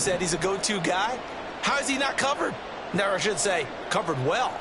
said he's a go-to guy. How is he not covered? No, I should say, covered well.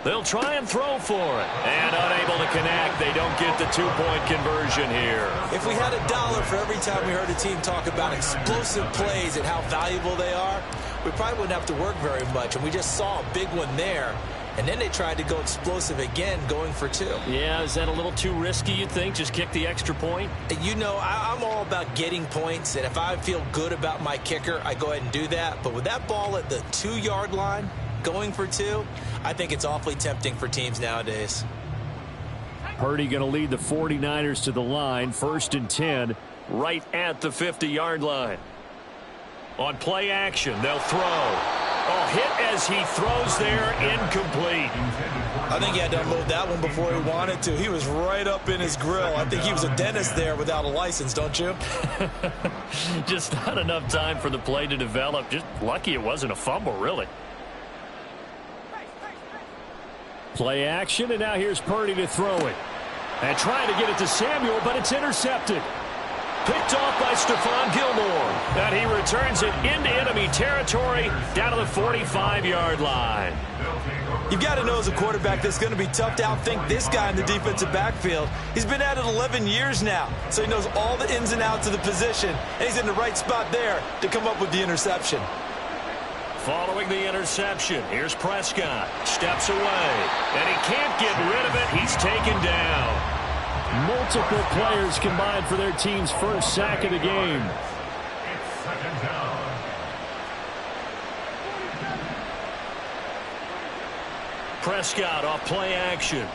They'll try and throw for it. And unable to connect. They don't get the two-point conversion here. If we had $1 for every time we heard a team talk about explosive plays and how valuable they are, we probably wouldn't have to work very much. And we just saw a big one there. And then they tried to go explosive again, going for 2. Yeah, is that a little too risky, you think? Just kick the extra point? You know, I'm all about getting points. And if I feel good about my kicker, I go ahead and do that. But with that ball at the 2-yard line, going for 2, I think it's awfully tempting for teams nowadays. Purdy going to lead the 49ers to the line. 1st and 10, right at the 50-yard line. On play action, they'll throw. Oh, hit as he throws there, incomplete. I think he had to unload that one before he wanted to. He was right up in his grill. I think he was a dentist there without a license, don't you? Just not enough time for the play to develop. Just lucky it wasn't a fumble, really. Play action, and now here's Purdy to throw it. And trying to get it to Samuel, but it's intercepted. Picked off by Stephon Gilmore. And he returns it into enemy territory down to the 45-yard line. You've got to know as a quarterback that it's going to be tough to outthink this guy in the defensive backfield. He's been at it 11 years now, so he knows all the ins and outs of the position, and he's in the right spot there to come up with the interception. Following the interception, here's Prescott. Steps away, and he can't get rid of it. He's taken down. Multiple players combined for their team's first sack of the game. Prescott off play action.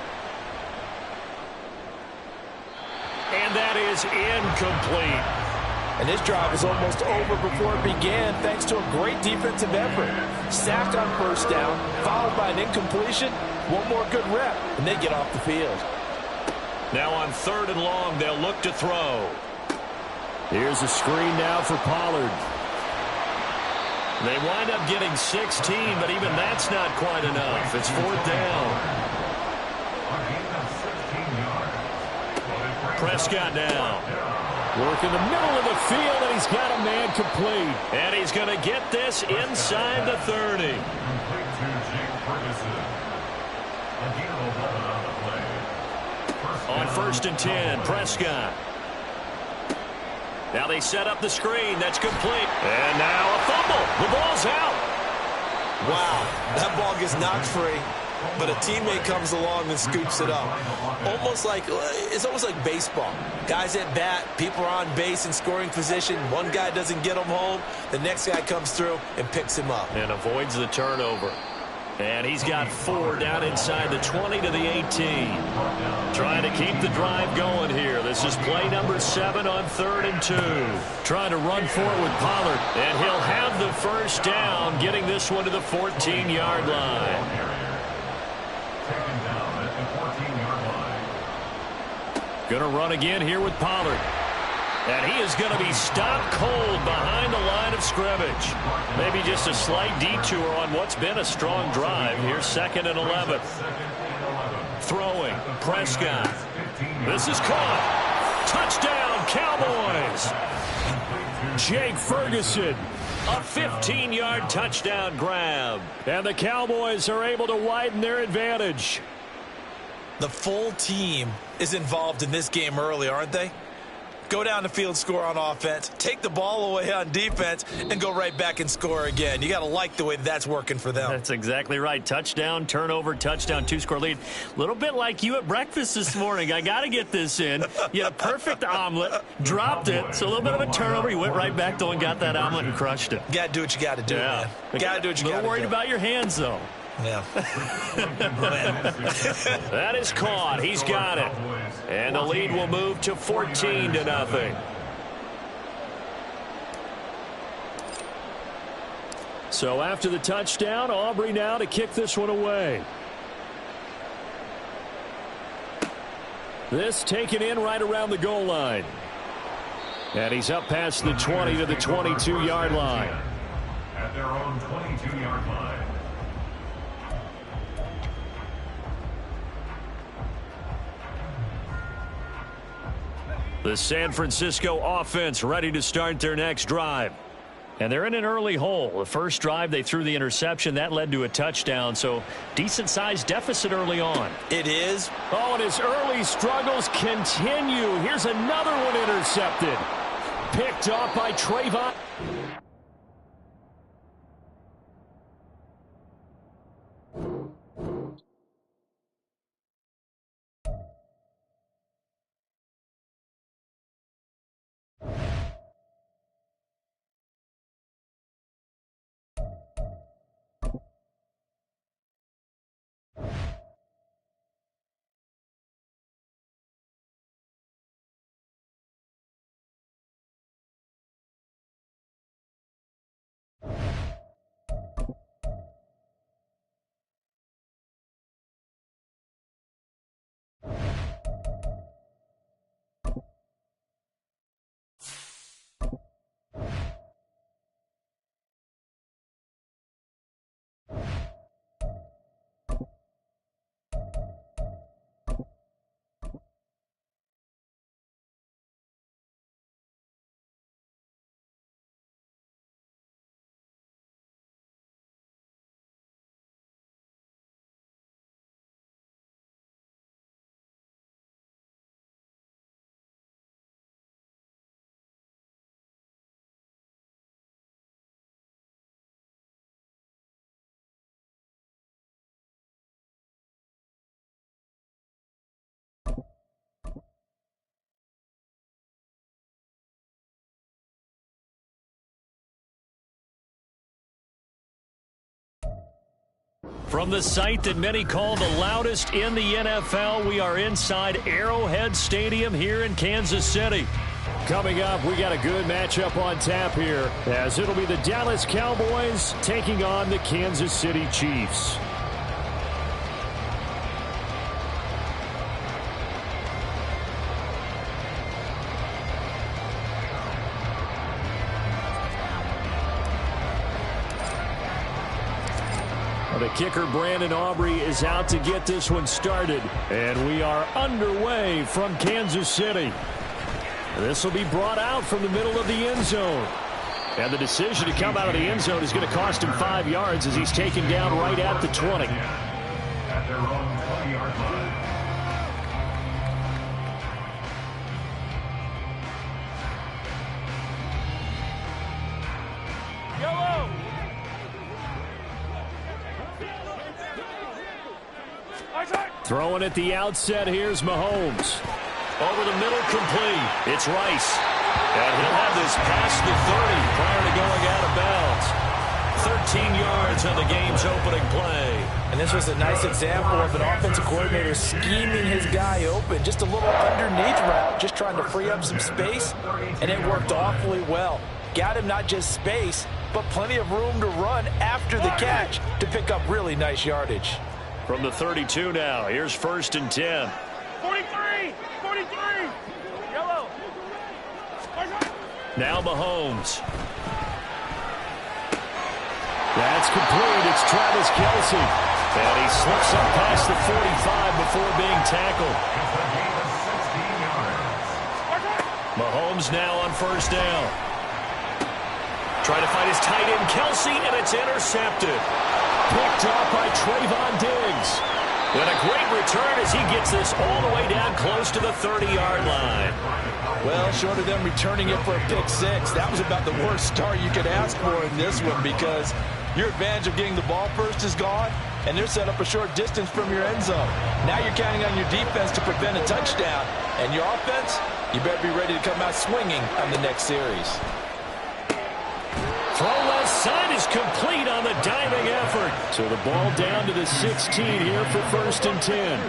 And that is incomplete. And this drive is almost over before it began thanks to a great defensive effort. Sacked on 1st down, followed by an incompletion. One more good rep, and they get off the field. Now on 3rd and long, they'll look to throw. Here's a screen now for Pollard. They wind up getting 16, but even that's not quite enough. It's 4th down. Prescott now. Work in the middle of the field, and he's got a man complete. And he's going to get this inside the 30. On 1st and 10, Prescott. Now they set up the screen. That's complete. And now a fumble. The ball's out. Wow, that ball gets knocked free, but a teammate comes along and scoops it up. It's almost like baseball. Guys at bat, people are on base in scoring position. One guy doesn't get him home. The next guy comes through and picks him up. And avoids the turnover. And he's got 4 down inside the 20 to the 18. Trying to keep the drive going here. This is play number 7 on 3rd and 2. Trying to run for it with Pollard. And he'll have the 1st down, getting this one to the 14-yard line. Going to run again here with Pollard. And he is going to be stopped cold behind the line of scrimmage. Maybe just a slight detour on what's been a strong drive. Here's 2nd and 11. Throwing, Prescott. This is caught. Touchdown, Cowboys. Jake Ferguson, a 15-yard touchdown grab. And the Cowboys are able to widen their advantage. The full team is involved in this game early, aren't they? Go down the field, score on offense, take the ball away on defense, and go right back and score again. You got to like the way that's working for them. That's exactly right. Touchdown, turnover, touchdown, 2-score lead. A little bit like you at breakfast this morning. I got to get this in. You had a perfect omelet, dropped it, so a little bit of a turnover. You went right back, though, and got that omelet and crushed it. You got to do what you got to do, man. You got to do what you got to do. A little worried about your hands, though. Yeah. That is caught. He's got it. And the lead will move to 14-0. So after the touchdown, Aubrey now to kick this one away. This taken in right around the goal line. And he's up past the 20 to the 22-yard line. At their own 22-yard line. The San Francisco offense ready to start their next drive. And they're in an early hole. The first drive, they threw the interception. That led to a touchdown, so decent-sized deficit early on. It is. Oh, and his early struggles continue. Here's another one intercepted. Picked off by Trayvon. From the site that many call the loudest in the NFL, we are inside Arrowhead Stadium here in Kansas City. Coming up, we got a good matchup on tap here, as it'll be the Dallas Cowboys taking on the Kansas City Chiefs. The kicker, Brandon Aubrey, is out to get this one started. And we are underway from Kansas City. This will be brought out from the middle of the end zone. And the decision to come out of the end zone is going to cost him 5 yards as he's taken down right at the 20. At their own 20-yard line. Throwing at the outset, here's Mahomes. Over the middle, complete. It's Rice. And he'll have this past the 30 prior to going out of bounds. 13 yards on the game's opening play. And this was a nice example of an offensive coordinator scheming his guy open. Just a little underneath route, just trying to free up some space. And it worked awfully well. Got him not just space, but plenty of room to run after the catch to pick up really nice yardage. From the 32 now, here's 1st and 10. 43! 43! Yellow! Now Mahomes. That's complete. It's Travis Kelce. And he slips up past the 45 before being tackled. Mahomes now on 1st down. Trying to find his tight end, Kelce, and it's intercepted. Picked off by Trayvon Diggs. And a great return as he gets this all the way down close to the 30-yard line. Well, short of them returning it for a pick six, that was about the worst start you could ask for in this one, because your advantage of getting the ball first is gone, and they're set up a short distance from your end zone. Now you're counting on your defense to prevent a touchdown, and your offense, you better be ready to come out swinging on the next series. Throw left side is complete on the diving effort. So the ball down to the 16 here for 1st and 10.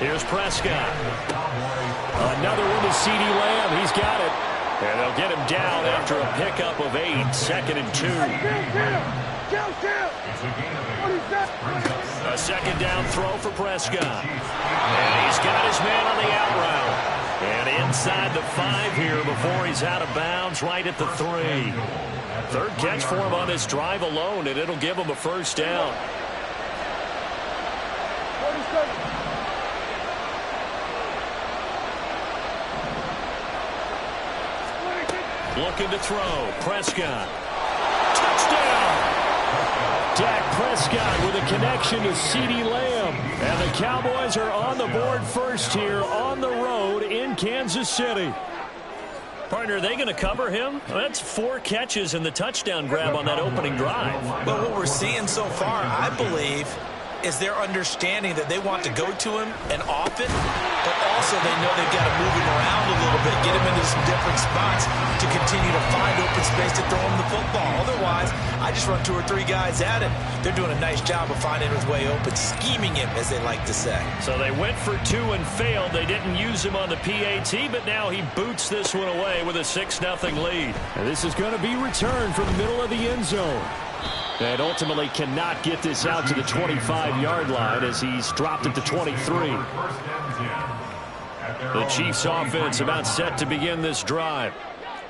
Here's Prescott. Another one to CeeDee Lamb. He's got it. And they'll get him down after a pickup of 8. 2nd and 2. A 2nd down throw for Prescott. And he's got his man on the out route. And inside the 5 here before he's out of bounds, right at the 3. 3rd catch for him on this drive alone, and it'll give him a 1st down. Looking to throw. Prescott. Touchdown! Dak Prescott with a connection to CeeDee Lamb. And the Cowboys are on the board first here on the road in Kansas City. Partner, are they going to cover him? Well, that's 4 catches and the touchdown grab on that opening drive. But what we're seeing so far, I believe, is their understanding that they want to go to him and off it, but also they know they've got to move him around a little bit, get him into some different spots to continue to find open space to throw him the football. Otherwise, I just run 2 or 3 guys at him. They're doing a nice job of finding his way open, scheming him, as they like to say. So they went for 2 and failed. They didn't use him on the PAT, but now he boots this one away with a 6-0 lead. And this is going to be returned from the middle of the end zone. And ultimately cannot get this out to the 25-yard line as he's dropped it to 23. The Chiefs offense about set to begin this drive.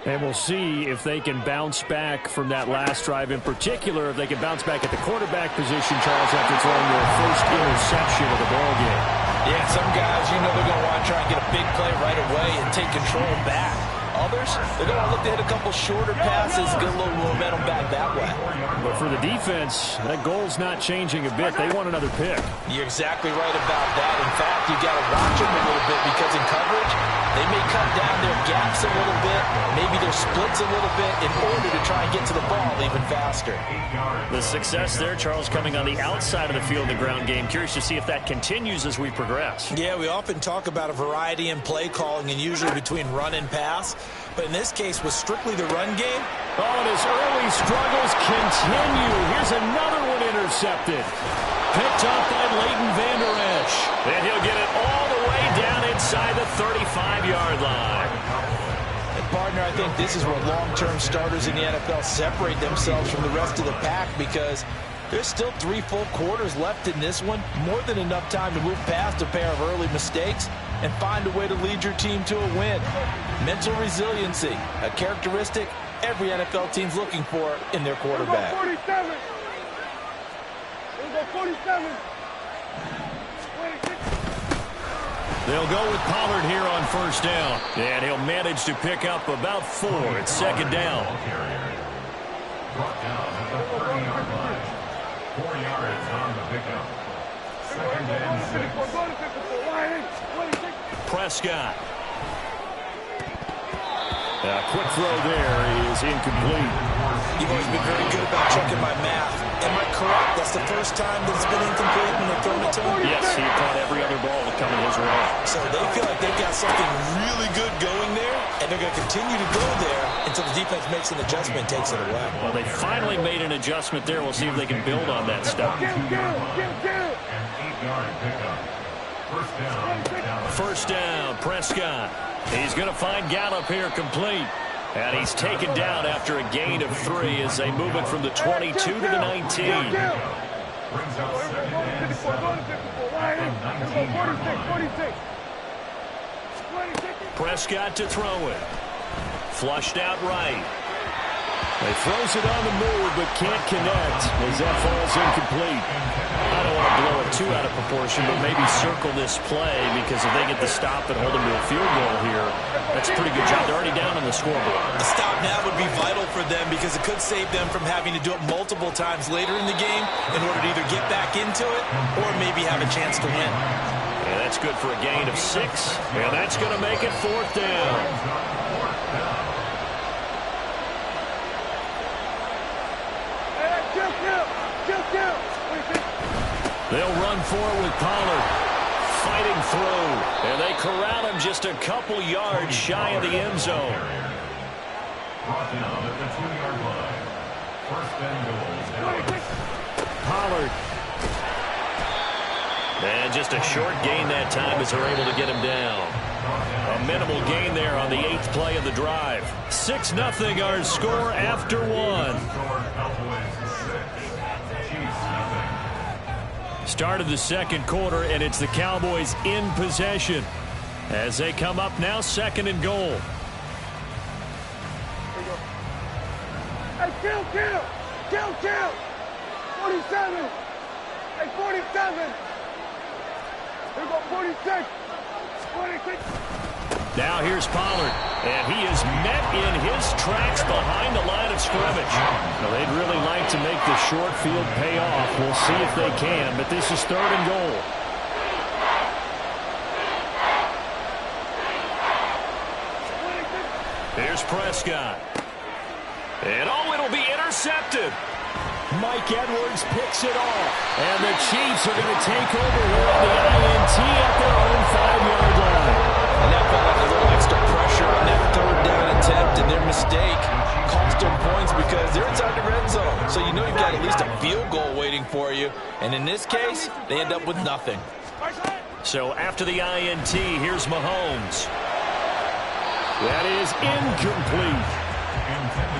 And we'll see if they can bounce back from that last drive. In particular, if they can bounce back at the quarterback position, Charles, after throwing their first interception of the ballgame. Yeah, some guys, you know they're going to want to try and get a big play right away and take control back. Others, they're going to look to hit a couple shorter passes, get a little momentum back that way. But for the defense, that goal's not changing a bit. They want another pick. You're exactly right about that. In fact, you got to watch them a little bit because in coverage, they may cut down their gaps a little bit, maybe their splits a little bit in order to try and get to the ball even faster. The success there, Charles, coming on the outside of the field, the ground game. Curious to see if that continues as we progress. Yeah, we often talk about a variety in play calling and usually between run and pass. But in this case, with strictly the run game. Oh, and his early struggles continue. Here's another one intercepted. Picked up by Leighton Vander Esch. And he'll get it all the way down inside the 35-yard line. And partner, I think this is where long-term starters in the NFL separate themselves from the rest of the pack because there's still 3 full quarters left in this one. More than enough time to move past a pair of early mistakes and find a way to lead your team to a win. Mental resiliency, a characteristic every NFL team's looking for in their quarterback. 47. We'll go 47. They'll go with Pollard here on first down. And he'll manage to pick up about 4. It's second down. Brought down at the 30-yard line. 4 yards on the pickup. Second and 6. Prescott. A quick throw there is incomplete. You've always been very good about checking my math. Am I correct? That's the first time that it's been incomplete when they've thrown it to him? Yes, he caught every other ball that coming his way. So they feel like they've got something really good going there, and they're going to continue to go there until the defense makes an adjustment and takes it away. Well, they finally made an adjustment there. We'll see if they can build on that stuff. An 8-yard pickup. First down, Prescott. He's going to find Gallup here complete. And he's taken down after a gain of 3 as they move it from the 22 to the 19. Brings up second and 7. Prescott to throw it. Flushed out right. He throws it on the move but can't connect as that falls incomplete. I don't want to blow it too out of proportion, but maybe circle this play because if they get the stop and hold them to a field goal here, that's a pretty good job. They're already down on the scoreboard. A stop now would be vital for them because it could save them from having to do it multiple times later in the game in order to either get back into it or maybe have a chance to win. And that's good for a gain of 6, and that's going to make it 4th down. They'll run for it with Pollard. Fighting through. And they corral him just a couple yards shy of the end zone. Brought down at the 2-yard line. First and goal. Pollard. And just a short gain that time as they're able to get him down. A minimal gain there on the 8th play of the drive. 6-0 our score after 1. Start of the second quarter, and it's the Cowboys in possession as they come up now 2nd and goal. Hey, kill. 47. Hey, 47. Here we go, 46. 26. Now here's Pollard, and he is met in his tracks behind the line of scrimmage. Well, they'd really like to make the short field pay off. We'll see if they can, but this is 3rd and goal. Here's Prescott. And it'll be intercepted. Mike Edwards picks it off. And the Chiefs are going to take over here on the INT at their own 5-yard line. And that felt like a little extra pressure on that 3rd down attempt, and their mistake cost them points because they're inside the red zone. So you know you've got at least a field goal waiting for you. And in this case, they end up with nothing. So after the INT, here's Mahomes. That is incomplete.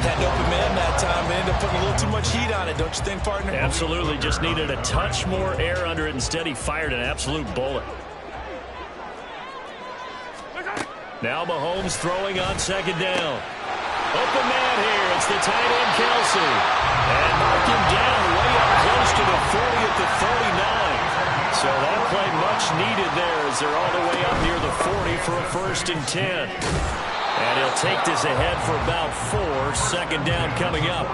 Had an open man that time. They ended up putting a little too much heat on it, don't you think, partner? Absolutely. Just needed a touch more air under it. Instead, he fired an absolute bullet. Now Mahomes throwing on 2nd down. Open man here. It's the tight end, Kelsey. And mark him down way up close to the 40 at the 39. So that play much needed there as they're all the way up near the 40 for a 1st and 10. And he'll take this ahead for about 4. 2nd down coming up.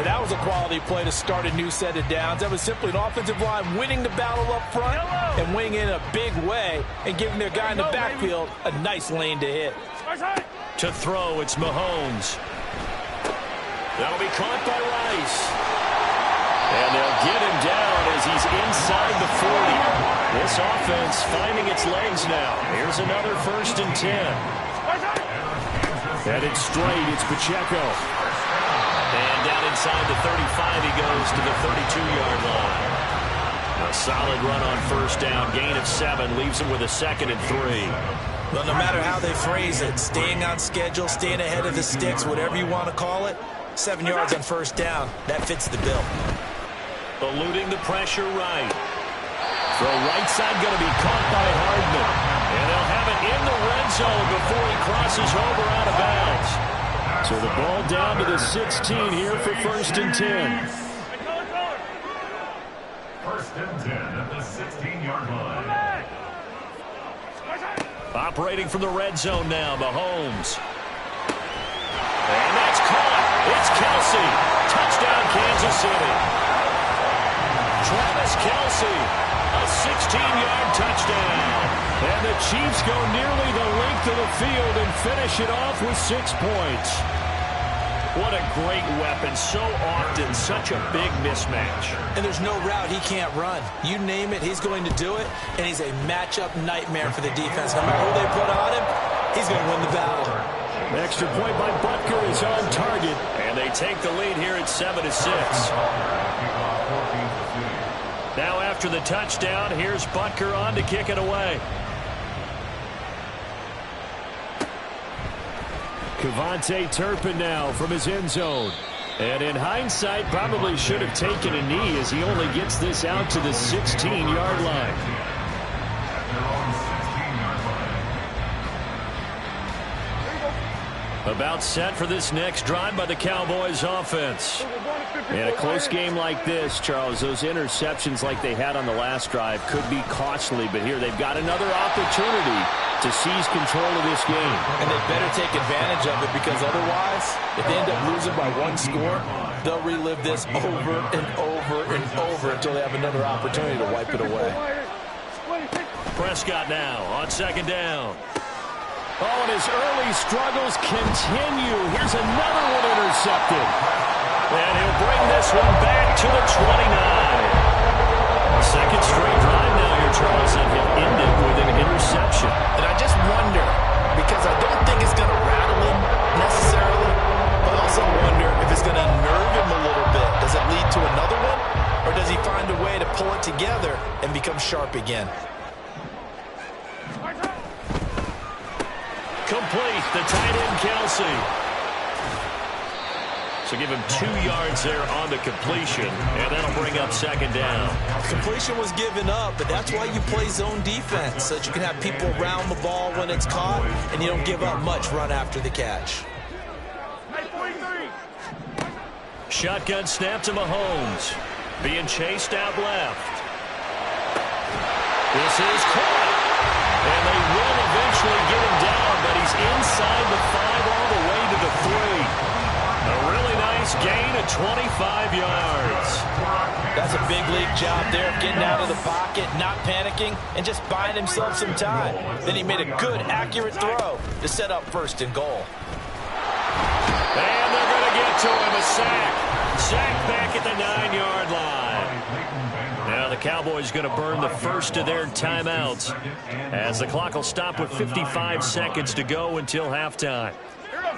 And that was a quality play to start a new set of downs. That was simply an offensive line winning the battle up front and winning in a big way and giving their guy in the backfield a nice lane to hit. To throw, it's Mahomes. That'll be caught by Rice. And they'll get him down as he's inside the 40. This offense finding its legs now. Here's another 1st and 10. Headed straight, it's Pacheco. And down inside the 35, he goes to the 32-yard line. A solid run on 1st down, gain of 7, leaves him with a 2nd and 3. Well, no matter how they phrase it, staying on schedule, staying ahead of the sticks, whatever you want to call it, 7 yards on 1st down, that fits the bill. Eluding the pressure right. Throw right side going to be caught by Hardman. And they'll have it in the red zone before he crosses over out of bounds. So the ball down to the 16 here for 1st and 10. 1st and 10 at the 16-yard line. Operating from the red zone now, Mahomes. And that's caught. It's Kelsey. Touchdown, Kansas City. Travis Kelsey. A 16-yard touchdown. And the Chiefs go nearly the length of the field and finish it off with 6 points. What a great weapon. So often, such a big mismatch. And there's no route he can't run. You name it, he's going to do it. And he's a matchup nightmare for the defense. No matter who they put on him, he's going to win the battle. An extra point by Butker is on target. And they take the lead here at 7-6. Now after the touchdown, here's Butker on to kick it away. Kevontae Turpin now from his end zone. And in hindsight, probably should have taken a knee as he only gets this out to the 16-yard line. About set for this next drive by the Cowboys offense. In a close game like this, Charles, those interceptions like they had on the last drive could be costly, but here they've got another opportunity to seize control of this game. And they better take advantage of it because otherwise, if they end up losing by 1 score, they'll relive this over and over and over until they have another opportunity to wipe it away. Prescott now on 2nd down. Oh, and his early struggles continue. Here's another one intercepted. And he'll bring this one back to the 29. Second straight drive now here, Charles, and he'll end it with an interception. And I just wonder, because I don't think it's going to rattle him necessarily, but I also wonder if it's going to unnerve him a little bit. Does it lead to another one? Or does he find a way to pull it together and become sharp again? Complete, the tight end, Kelsey. So give him 2 yards there on the completion, and that'll bring up 2nd down. Completion was given up, but that's why you play zone defense, so that you can have people around the ball when it's caught, and you don't give up much run after the catch. Shotgun snap to Mahomes. Being chased out left. This is caught. And they will eventually get him down, but he's inside the 5 all the way to the 3. A really nice gain of 25 yards. That's a big league job there of getting out of the pocket, not panicking, and just buying himself some time. Then he made a good, accurate throw to set up 1st and goal. And they're going to get to him, a sack. Sack back at the 9-yard line. Now the Cowboys going to burn the first of their timeouts as the clock will stop with 55 seconds to go until halftime.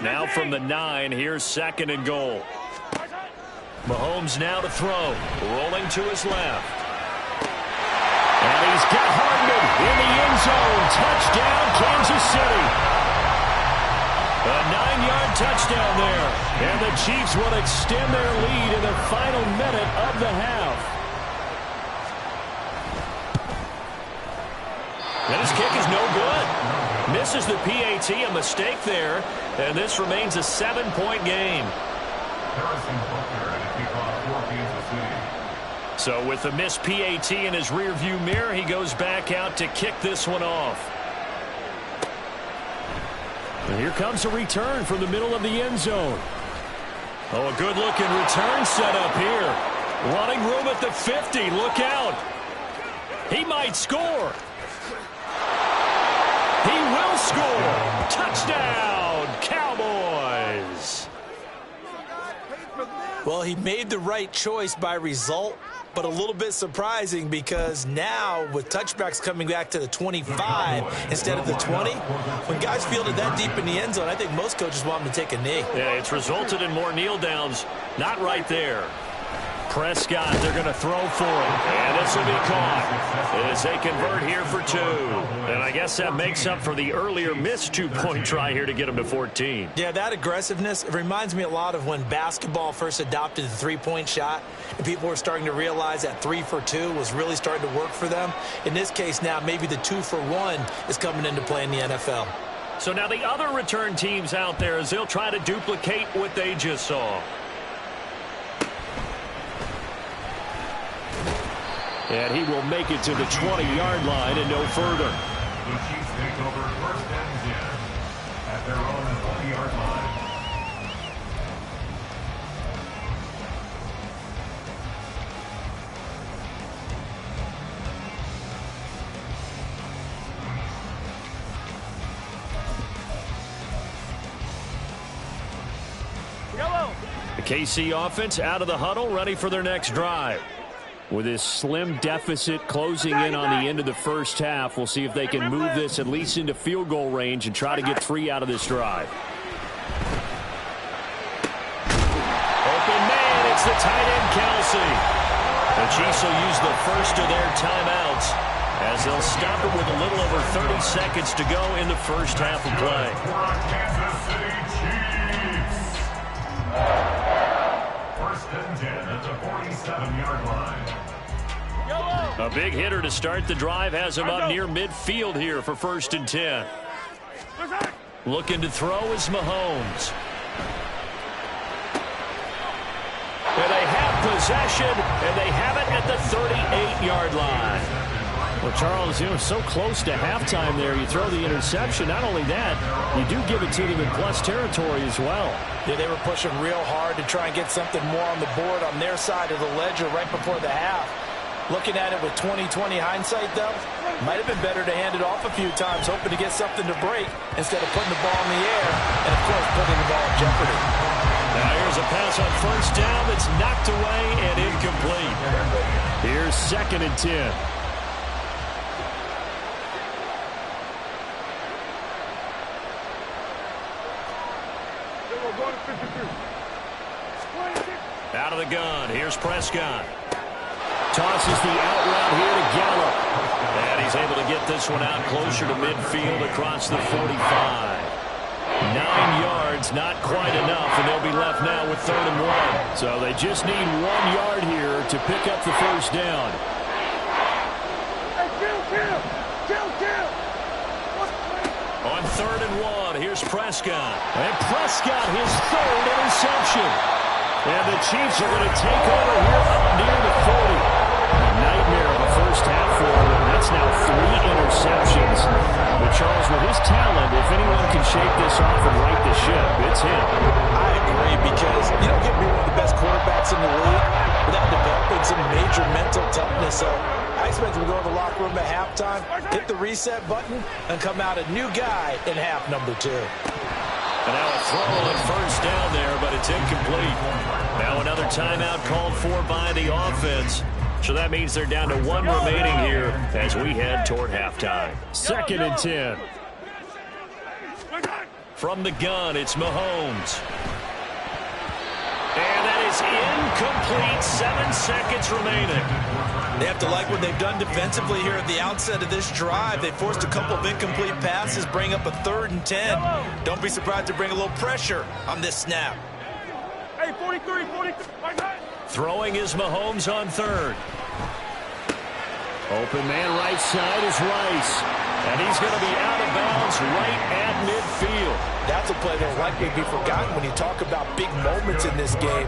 Now from the 9, here's 2nd and goal. Mahomes now to throw, rolling to his left. And he's got Hardman in the end zone. Touchdown, Kansas City. A 9-yard touchdown there. And the Chiefs will extend their lead in the final minute of the half. And his kick is no good. Misses the PAT, a mistake there. And this remains a 7-point game. So with the missed PAT in his rearview mirror, he goes back out to kick this one off. And here comes a return from the middle of the end zone. Oh, a good-looking return set up here. Running room at the 50. Look out. He might score. He will score. Touchdown, Cowboys. Well, he made the right choice by result, but a little bit surprising because now with touchbacks coming back to the 25 instead of the 20, when guys fielded that deep in the end zone, I think most coaches want them to take a knee. Yeah, it's resulted in more kneel downs. Not right there. Prescott, they're going to throw for him. And this will be caught as they convert here for 2. And I guess that makes up for the earlier missed 2-point try here to get him to 14. Yeah, that aggressiveness, it reminds me a lot of when basketball first adopted the 3-point shot. And people were starting to realize that 3 for 2 was really starting to work for them. In this case now, maybe the 2 for 1 is coming into play in the NFL. So now the other return teams out there as they'll try to duplicate what they just saw. And he will make it to the 20-yard line and no further. The Chiefs take over 1st and 10 at their own 20-yard line. The KC offense out of the huddle, ready for their next drive. With this slim deficit closing in on the end of the first half, we'll see if they can move this at least into field goal range and try to get 3 out of this drive. Open man, it's the tight end, Kelsey. The Chiefs will use the first of their timeouts as they'll stop it with a little over 30 seconds to go in the first half of play. Kansas City Chiefs. 1st and 10 at the 47-yard line. A big hitter to start the drive has him up near midfield here for 1st and 10. Looking to throw is Mahomes. And they have possession, and they have it at the 38-yard line. Well, Charles, so close to halftime there. You throw the interception. Not only that, you do give it to them in plus territory as well. Yeah, they were pushing real hard to try and get something more on the board on their side of the ledger right before the half. Looking at it with 20/20 hindsight, though, might have been better to hand it off a few times, hoping to get something to break instead of putting the ball in the air and, of course, putting the ball in jeopardy. Now here's a pass on 1st down that's knocked away and incomplete. Here's 2nd and 10. Out of the gun, here's Prescott. Tosses the out route here to Gallup. And he's able to get this one out closer to midfield across the 45. 9 yards, not quite enough, and they'll be left now with 3rd and 1. So they just need 1 yard here to pick up the first down. Hey, kill! On 3rd and 1, here's Prescott. And Prescott, his 3rd interception. And the Chiefs are going to take over here up near the 40. A nightmare of a first half for them. That's now 3 interceptions. But Charles, with his talent, if anyone can shake this off and right the ship, it's him. I agree, because you don't get me one of the best quarterbacks in the league without developing some major mental toughness. So I expect him to go to the locker room at halftime, hit the reset button, and come out a new guy in half number 2. And now a throw on first down there, but it's incomplete. Now another timeout called for by the offense. So that means they're down to 1 remaining here as we head toward halftime. 2nd and 10. From the gun, it's Mahomes. And that is incomplete. 7 seconds remaining. They have to like what they've done defensively here at the outset of this drive. They forced a couple of incomplete passes, bring up a 3rd and 10. Don't be surprised to bring a little pressure on this snap. Hey, 43, 43. Throwing is Mahomes on 3rd. Open man right side is Rice. And he's going to be out of bounds right at midfield. That's a play that'll likely be forgotten when you talk about big moments in this game.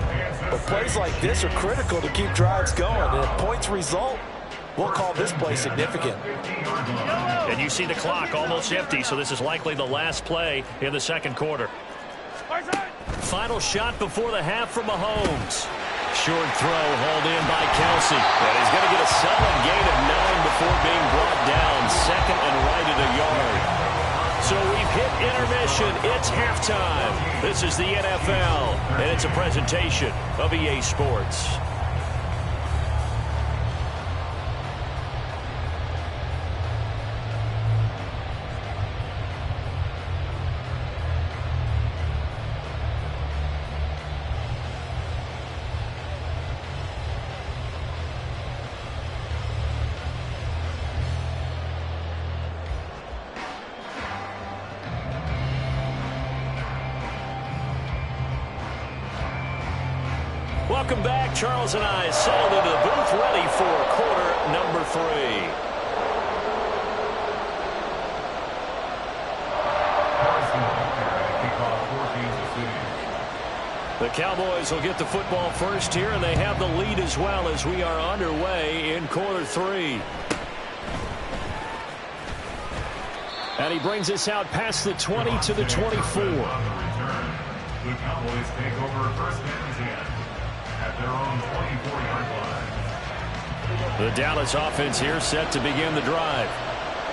But plays like this are critical to keep drives going. And if points result, we'll call this play significant. And you see the clock almost empty, so this is likely the last play in the 2nd quarter. Final shot before the half from Mahomes. Short throw hauled in by Kelsey. And he's going to get a solid gain of 9 before being brought down. 2nd and right at a yard. So we've hit intermission. It's halftime. This is the NFL, and it's a presentation of EA Sports. Welcome back. Charles and I settled into the booth, ready for quarter number 3. The Cowboys will get the football first here, and they have the lead as well as we are underway in quarter 3. And he brings us out past the 20 to the 24. The Cowboys take over 1st and 10 at their own 24-yard line. The Dallas offense here set to begin the drive.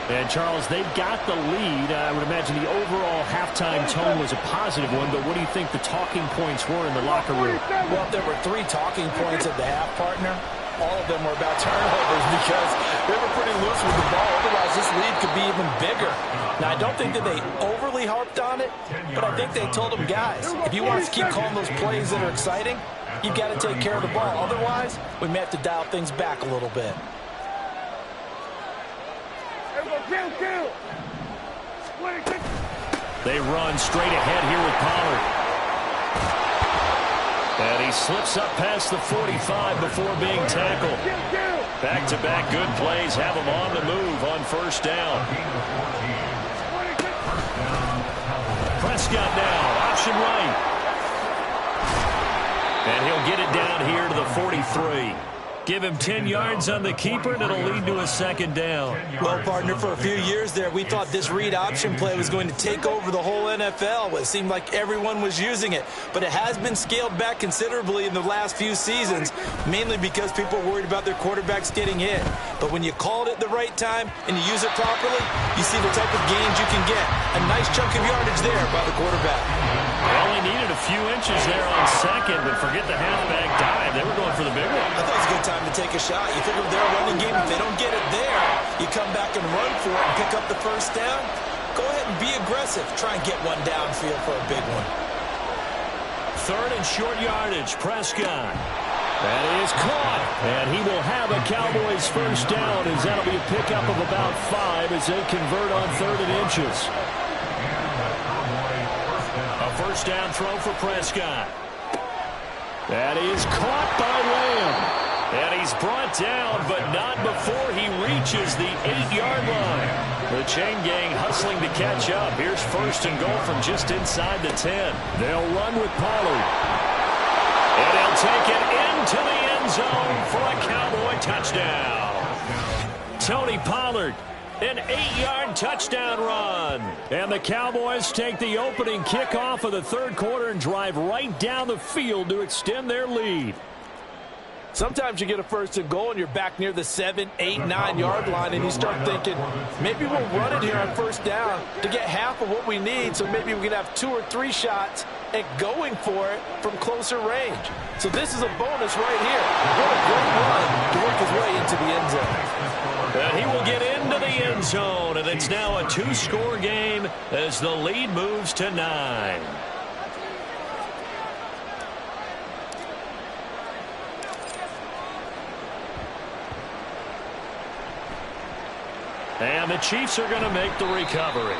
And, Charles, they've got the lead. I would imagine the overall halftime tone was a positive one, but what do you think the talking points were in the locker room? Well, there were 3 talking points at the half, partner. All of them were about turnovers because they were pretty loose with the ball. Otherwise, this lead could be even bigger. Now, I don't think that they overly harped on it, but I think they told them, guys, if you want us to keep calling those plays that are exciting, you've got to take care of the ball. Otherwise, we may have to dial things back a little bit. They run straight ahead here with Pollard. And he slips up past the 45 before being tackled. Back-to-back good plays have him on the move on first down. Prescott now, option right. And he'll get it down here to the 43. Give him 10 yards on the keeper, and it'll lead to a 2nd down. Well, partner, for a few years there, we thought this read option play was going to take over the whole NFL. It seemed like everyone was using it. But it has been scaled back considerably in the last few seasons, mainly because people are worried about their quarterbacks getting hit. But when you call it at the right time and you use it properly, you see the type of gains you can get. A nice chunk of yardage there by the quarterback. They only needed a few inches there on 2nd, but forget the halfback dive. They were going for the big one. I thought it was a good time to take a shot. You figure with their running game, if they don't get it there, you come back and run for it and pick up the first down. Go ahead and be aggressive. Try and get one downfield for a big one. 3rd and short yardage, Prescott. That is caught, and he will have a Cowboys first down, as that'll be a pickup of about 5 as they convert on 3rd and inches. A first down throw for Prescott. That is caught by Lamb. And he's brought down, but not before he reaches the 8-yard line. The chain gang hustling to catch up. Here's 1st and goal from just inside the 10. They'll run with Pollard. And he'll take it into the end zone for a Cowboy touchdown. Tony Pollard. An 8-yard touchdown run. And the Cowboys take the opening kickoff of the third quarter and drive right down the field to extend their lead. Sometimes you get a first and goal and you're back near the 7, 8, 9-yard line and you start thinking, maybe we'll run it here on first down to get half of what we need, so maybe we can have 2 or 3 shots at going for it from closer range. So this is a bonus right here. What a great run to work his way into the end zone. And he will get into the end zone, and it's now a 2-score game as the lead moves to 9. And the Chiefs are going to make the recovery.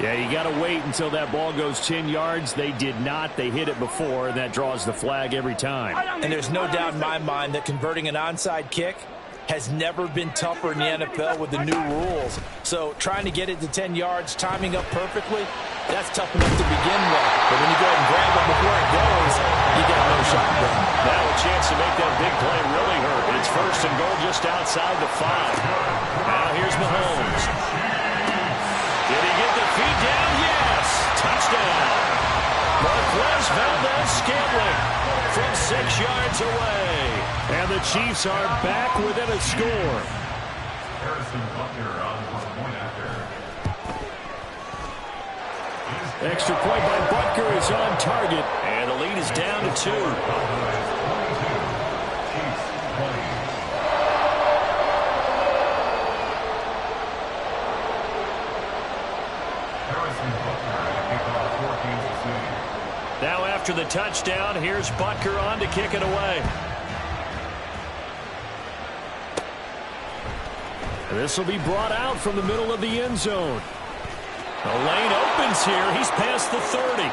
Yeah, you got to wait until that ball goes 10 yards. They did not. They hit it before, and that draws the flag every time. And there's no doubt in my mind that converting an onside kick has never been tougher in the NFL with the new rules. So trying to get it to 10 yards, timing up perfectly, that's tough enough to begin with. But when you go ahead and grab it before it goes, you got no shot there. Now a chance to make that big play really hurt. It's first and goal just outside the 5. Now here's Mahomes. Did he get the feet down? Yes! Touchdown! Marquez Valdez-Scantling from 6 yards away. And the Chiefs are back within a score. Harrison Butker on for the point after. Extra point by Butker is on target. And the lead is down to 2. Chiefs 20. Harrison Butker to kick off for Kansas City. Now after the touchdown, here's Butker on to kick it away. This will be brought out from the middle of the end zone. The lane opens here. He's past the 30.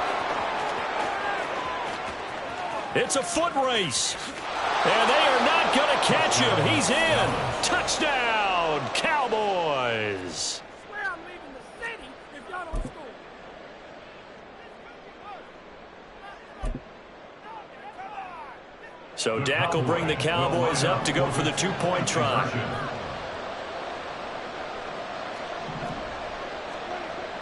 It's a foot race. And they are not going to catch him. He's in. Touchdown, Cowboys. So Dak will bring the Cowboys up to go for the 2-point try.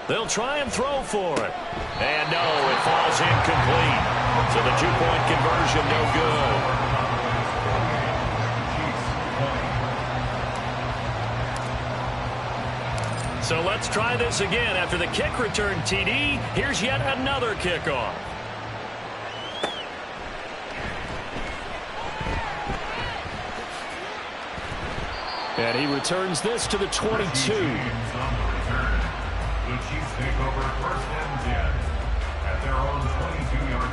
They'll try and throw for it. And no, it falls incomplete. So the 2-point conversion no good. So let's try this again. After the kick return TD, here's yet another kickoff. And he returns this to the 22. The Chiefs take over first and 10 at their own 22-yard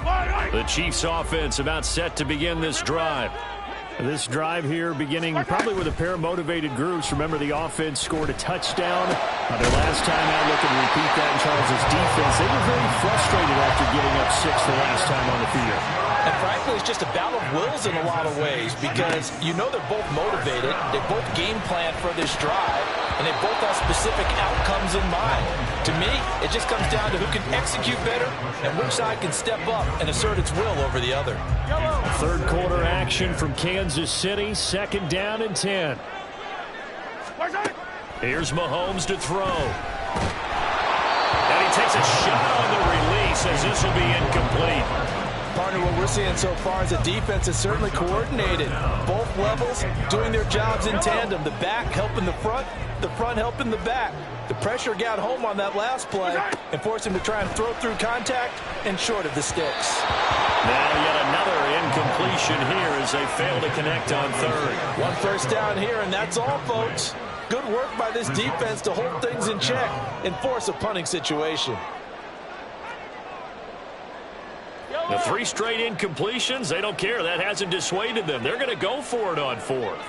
line. The Chiefs offense about set to begin this drive. This drive here beginning probably with a pair of motivated groups. Remember, the offense scored a touchdown. Their last time out, looking to repeat that in Charles' defense. They were very frustrated after getting up 6 the last time on the field. And frankly, it's just a battle of wills in a lot of ways because you know they're both motivated. They both game plan for this drive, and they both have specific outcomes in mind. To me, it just comes down to who can execute better and which side can step up and assert its will over the other. Third quarter action from Kansas City. 2nd down and 10. Here's Mahomes to throw. And he takes a shot on the release as this will be incomplete. Partner, what we're seeing so far is the defense is certainly coordinated. Both levels doing their jobs in tandem. The back helping the front helping the back. The pressure got home on that last play and forced him to try and throw through contact and short of the sticks. Now yet another incompletion here as they fail to connect on third. 1 first down here, and that's all, folks. Good work by this defense to hold things in check and force a punting situation. The 3 straight incompletions, they don't care. That hasn't dissuaded them. They're going to go for it on 4th.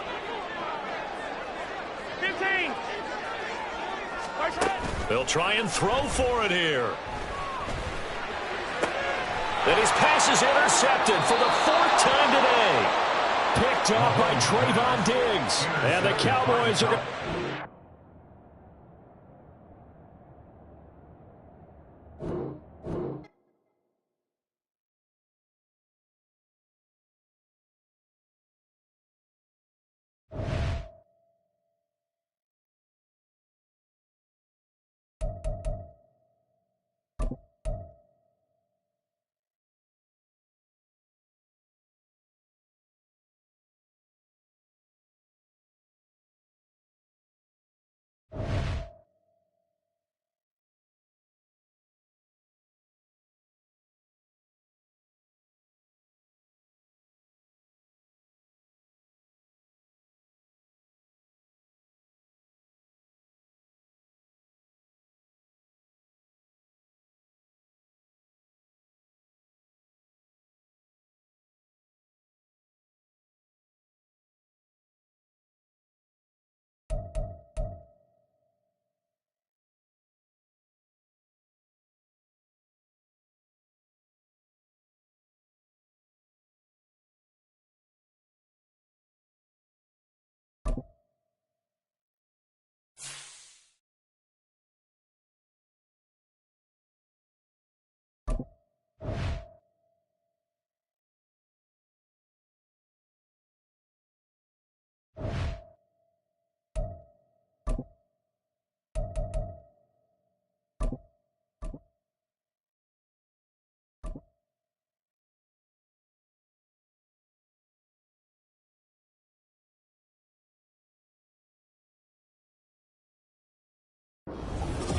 15. They'll try and throw for it here. Then his pass is intercepted for the 4th time today. Picked up by Trayvon Diggs. And the Cowboys are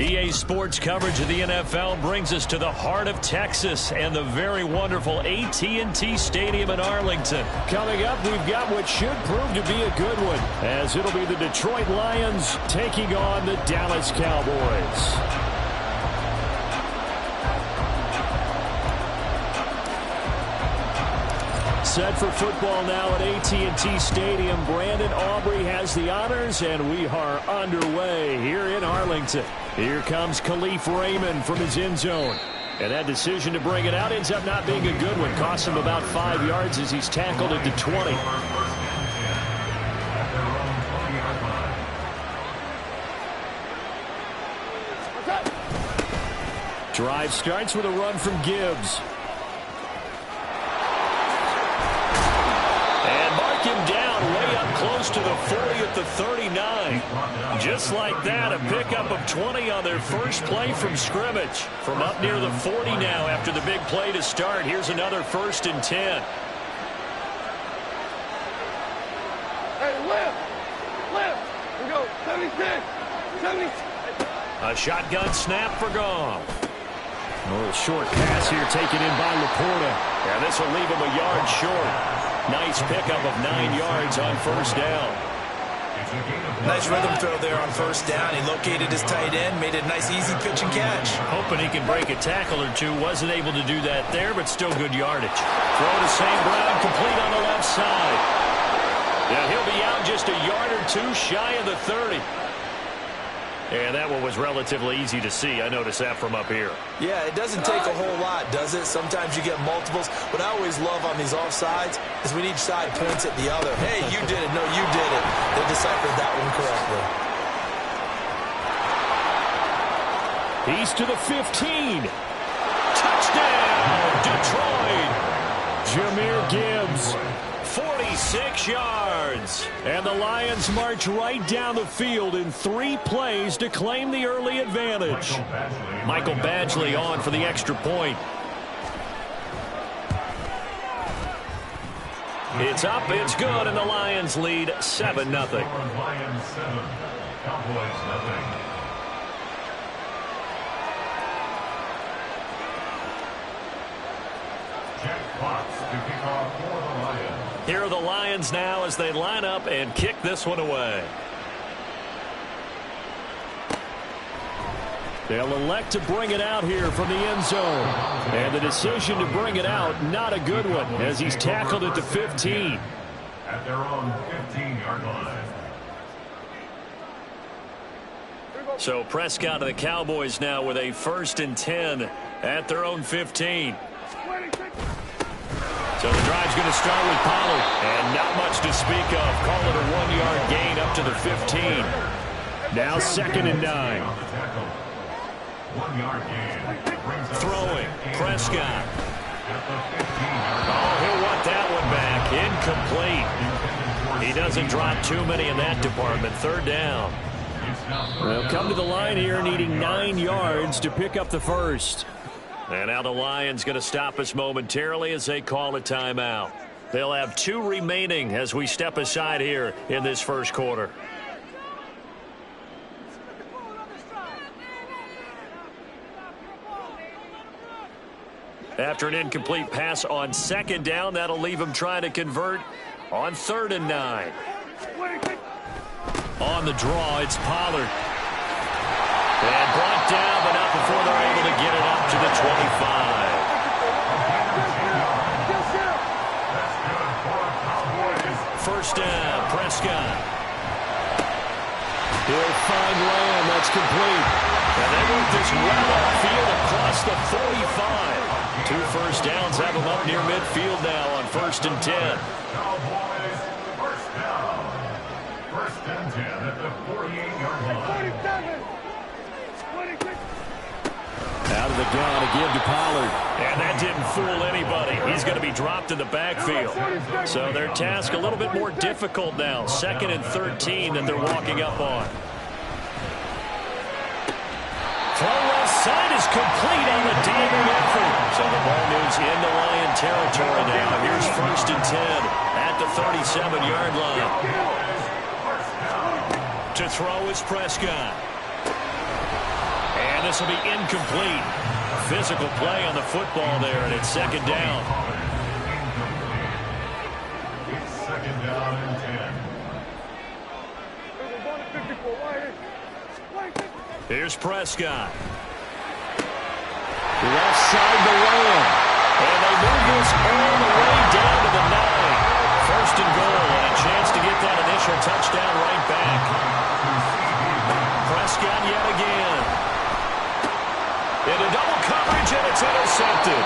EA Sports coverage of the NFL brings us to the heart of Texas and the very wonderful AT&T Stadium in Arlington. Coming up, we've got what should prove to be a good one, as it'll be the Detroit Lions taking on the Dallas Cowboys. Set for football now at AT&T Stadium. Brandon Aubrey has the honors, and we are underway here in Arlington. Here comes Khalif Raymond from his end zone. And that decision to bring it out ends up not being a good one. Costs him about 5 yards as he's tackled at the 20. Drive starts with a run from Gibbs. Him down way up close to the 40 at the 39. Just like that, a pickup of 20 on their first play from scrimmage. From up near the 40 now after the big play to start. Here's another 1st and 10. Hey, left. We go. 76. 76. A shotgun snap for Goff. A little short pass here taken in by Laporta. Yeah, this will leave him a yard short. Nice pickup of 9 yards on 1st down. Nice rhythm throw there on 1st down. He located his tight end, made a nice easy pitch and catch. Hoping he can break a tackle or two. Wasn't able to do that there, but still good yardage. Throw to St. Brown, complete on the left side. Yeah, he'll be out just a yard or two shy of the 30. And that one was relatively easy to see. I noticed that from up here. Yeah, it doesn't take a whole lot, does it? Sometimes you get multiples. What I always love on these offsides is when each side points at the other. Hey, you did it. No, you did it. They deciphered that one correctly. He's to the 15. Touchdown, Detroit. Jahmyr Gibbs. 46 yards. And the Lions march right down the field in 3 plays to claim the early advantage. Michael Badgley on for the extra point. It's up, it's good, and the Lions lead 7-0. Lions 7, Cowboys 0. Jack Fox to kick off for the Lions. Here are the Lions now as they line up and kick this one away. They'll elect to bring it out here from the end zone. And the decision to bring it out, not a good one, as he's tackled at the 15. At their own 15-yard line. So Prescott and the Cowboys now with a 1st and 10 at their own 15. So the drive's going to start with Pollard. And not much to speak of. Call it a 1-yard gain up to the 15. Now 2nd and 9. 1-yard gain. Throwing. Prescott. Oh, he'll want that one back. Incomplete. He doesn't drop too many in that department. 3rd down. They'll come to the line here needing 9 yards to pick up the 1st. And now the Lions going to stop us momentarily as they call a timeout. They'll have 2 remaining as we step aside here in this 1st quarter. After an incomplete pass on 2nd down, that'll leave him trying to convert on 3rd and 9. On the draw, it's Pollard. And brought down, but not before they're able to get it up to the 25. First down, Prescott. He'll find Lamb. That's complete. And they move this well upfield across the 45. 2 first downs have him up near midfield now on 1st and 10. Cowboys, 1st down. 1st and 10 at the 48-yard line. Out of the gun, a give to Pollard. And that didn't fool anybody. He's going to be dropped in the backfield. So their task a little bit more difficult now. 2nd and 13 that they're walking up on. Throw left side is complete on the diving effort. So the ball moves into Lion territory now. Here's 1st and 10 at the 37-yard line. To throw is Prescott. And this will be incomplete. Physical play on the football there, and it's 2nd down. It's 2nd down and 10. Here's Prescott. Left side to Lamb. And they move this all the way down to the 9. 1st and goal, and a chance to get that initial touchdown right back. Prescott yet again. Into double coverage, and it's intercepted.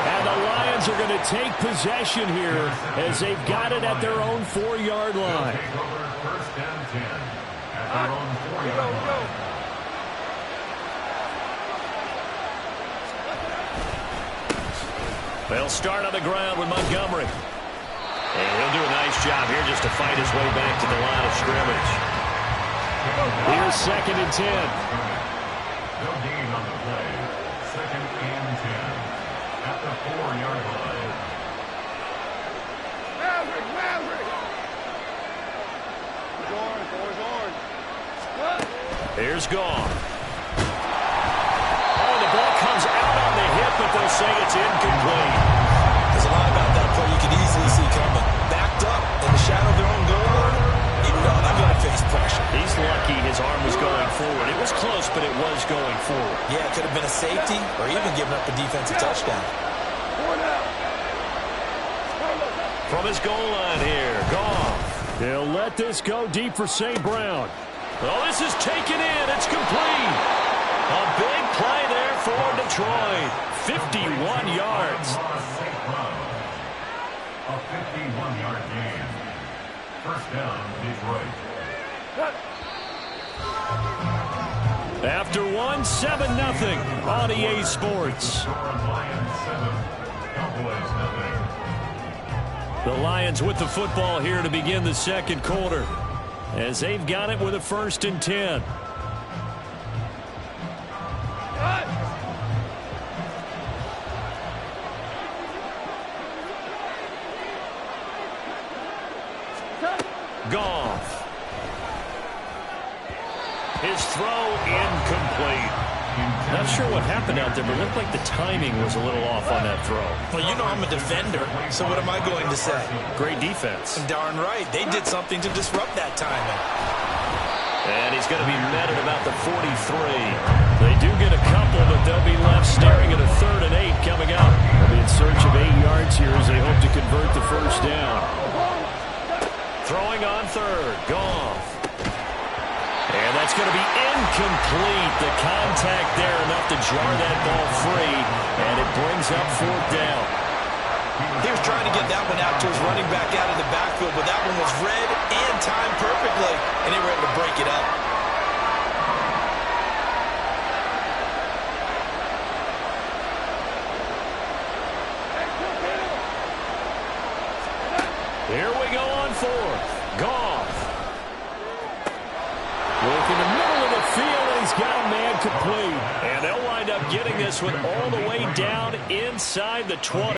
And the Lions are going to take possession here as they've got it at their own 4-yard line. 1st and 10 at their own 4-yard line. They'll start on the ground with Montgomery. And he'll do a nice job here just to fight his way back to the line of scrimmage. Here's 2nd and 10. No gain on the play. 2nd and 10 at the 4-yard line. Maverick! Orange. Here's Goff. Oh, the ball comes out on the hip, but they'll say it's incomplete. There's a lot about that play you can easily see coming. Backed up in the shadow of their own goal line, you know they're going to face pressure. He's lucky his arm was going forward. It was close, but it was going forward. Yeah, it could have been a safety or even giving up a defensive touchdown. From his goal line here, Goff. They'll let this go deep for St. Brown. Oh, this is taken in. It's complete. A big play there for Detroit. 51 yards. A 51-yard gain. 1st down, Detroit. After 1, 7-0 on EA Sports. Lions 7, Cowboys 0. The Lions with the football here to begin the 2nd quarter, as they've got it with a 1st and 10. Goff. His throw incomplete. Not sure what happened out there, but it looked like the timing was a little off on that throw. Well, you know I'm a defender, so what am I going to say? Great defense. Darn right. They did something to disrupt that timing. And he's going to be met at about the 43. They do get a couple, but they'll be left staring at a 3rd and 8 coming up. They'll be in search of 8 yards here as they hope to convert the 1st down. Throwing on 3rd, Goff. And that's going to be incomplete. The contact there enough to jar that ball free, and it brings up 4th down. He was trying to get that one out to his running back out in the backfield, but that one was read and timed perfectly, and they were able to break it up. Here we go on 4th. Goff. Look in the middle of the field, and he's got a man complete. And they'll wind up getting this one all the way down inside the 20.